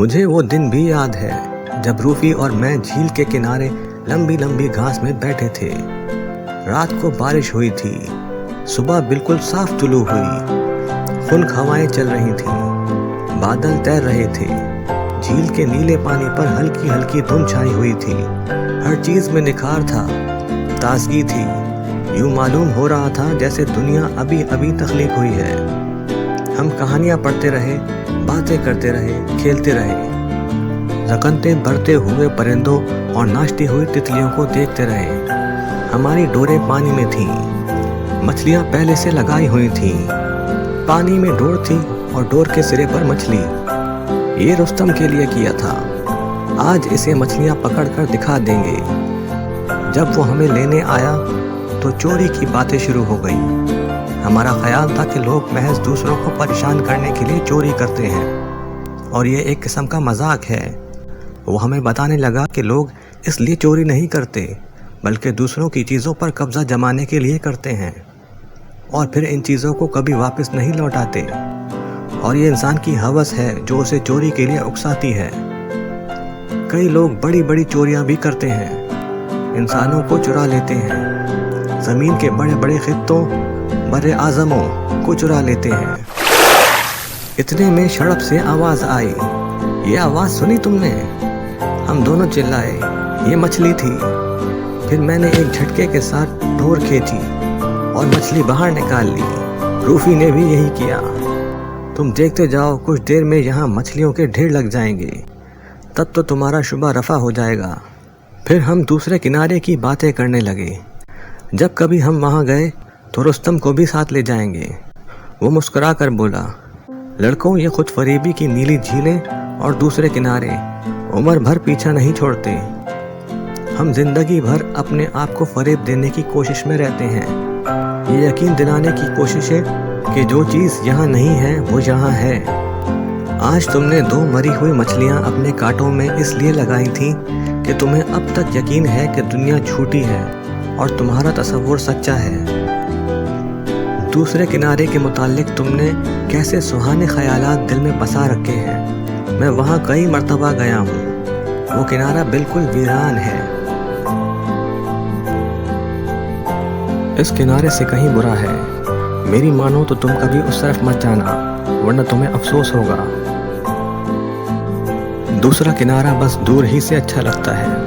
मुझे वो दिन भी याद है जब रूफी और मैं झील के किनारे लंबी लंबी घास में बैठे थे। रात को बारिश हुई थी, सुबह बिल्कुल साफ तुलू हुई, खुल्क हवाएं चल रही थीं, बादल तैर रहे थे, झील के नीले पानी पर हल्की हल्की धुंध छाई हुई थी। हर चीज में निखार था, ताजगी थी। यूं मालूम हो रहा था जैसे दुनिया अभी अभी तख्लीक हुई है। हम कहानियां पढ़ते रहे, बातें करते रहे, खेलते रहे, रकनते भरते हुए परिंदों और नाचती हुई तितलियों को देखते रहे। हमारी डोरें पानी में थीं, मछलियां पहले से लगाई हुई थीं। पानी में डोर थी और डोर के सिरे पर मछली। ये रुस्तम के लिए किया था। आज इसे मछलियां पकड़कर दिखा देंगे। जब वो हमें लेने आया तो चोरी की बातें शुरू हो गई। हमारा ख्याल था कि लोग महज दूसरों को परेशान करने के लिए चोरी करते हैं और ये एक किस्म का मजाक है। वो हमें बताने लगा कि लोग इसलिए चोरी नहीं करते बल्कि दूसरों की चीज़ों पर कब्जा जमाने के लिए करते हैं और फिर इन चीज़ों को कभी वापस नहीं लौटाते। और ये इंसान की हवस है जो उसे चोरी के लिए उकसाती है। कई लोग बड़ी बड़ी चोरियां भी करते हैं, इंसानों को चुरा लेते हैं, ज़मीन के बड़े बड़े खित्तों, बड़े आज़मों को चुरा लेते हैं। इतने में सड़क से आवाज़ आई। ये आवाज़ सुनी तुमने? हम दोनों चिल्लाए, ये मछली थी। फिर मैंने एक झटके के साथ डोर खींची और मछली बाहर निकाल ली। रूफी ने भी यही किया। तुम देखते जाओ, कुछ देर में यहाँ मछलियों के ढेर लग जाएंगे, तब तो तुम्हारा शुबा रफा हो जाएगा। फिर हम दूसरे किनारे की बातें करने लगे। जब कभी हम वहाँ गए तो रुस्तम को भी साथ ले जाएंगे। वो मुस्कुरा कर बोला, लड़कों, ये खुद फरेबी की नीली झीलें और दूसरे किनारे उम्र भर पीछा नहीं छोड़ते। हम जिंदगी भर अपने आप को फरेब देने की कोशिश में रहते हैं, ये यकीन दिलाने की कोशिश है कि जो चीज़ यहाँ नहीं है वो यहाँ है। आज तुमने 2 मरी हुई मछलियाँ अपने कांटों में इसलिए लगाई थी कि तुम्हें अब तक यकीन है कि दुनिया झूठी है और तुम्हारा तसव्वुर सच्चा है। दूसरे किनारे के मुताल्लिक तुमने कैसे सुहाने ख्यालात दिल में बसा रखे हैं। मैं वहाँ कई मर्तबा गया हूँ। वो किनारा बिल्कुल वीरान है। इस किनारे से कहीं बुरा है। मेरी मानो तो तुम कभी उस तरफ मत जाना, वरना तुम्हें अफसोस होगा। दूसरा किनारा बस दूर ही से अच्छा लगता है।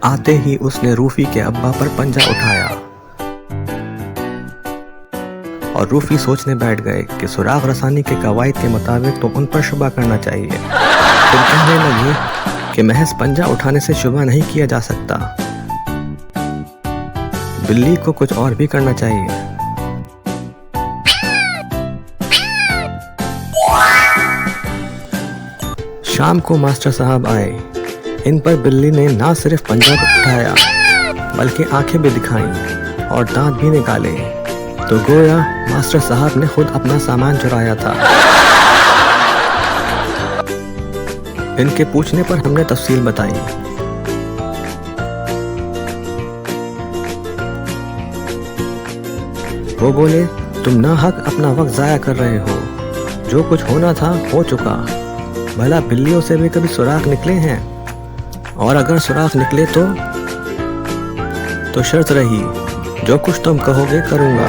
आते ही उसने रूफी के अब्बा पर पंजा उठाया और रूफी सोचने बैठ गए कि सुराग रसानी के कवायद के मुताबिक तो उन पर शुबा करना चाहिए। फिर कहने लगे कि महज पंजा उठाने से शुबा नहीं किया जा सकता, बिल्ली को कुछ और भी करना चाहिए। शाम को मास्टर साहब आए। इन पर बिल्ली ने ना सिर्फ पंजा उठाया बल्कि आंखें भी दिखाईं और दांत भी निकाले, तो गोया मास्टर साहब ने खुद अपना सामान चुराया था। इनके पूछने पर हमने तफसील बताई। वो बोले, तुम नाहक अपना वक्त जाया कर रहे हो। जो कुछ होना था हो चुका। भला बिल्लियों से भी कभी सुराग निकले हैं? और अगर सुराग निकले तो शर्त रही, जो कुछ तुम कहोगे करूँगा।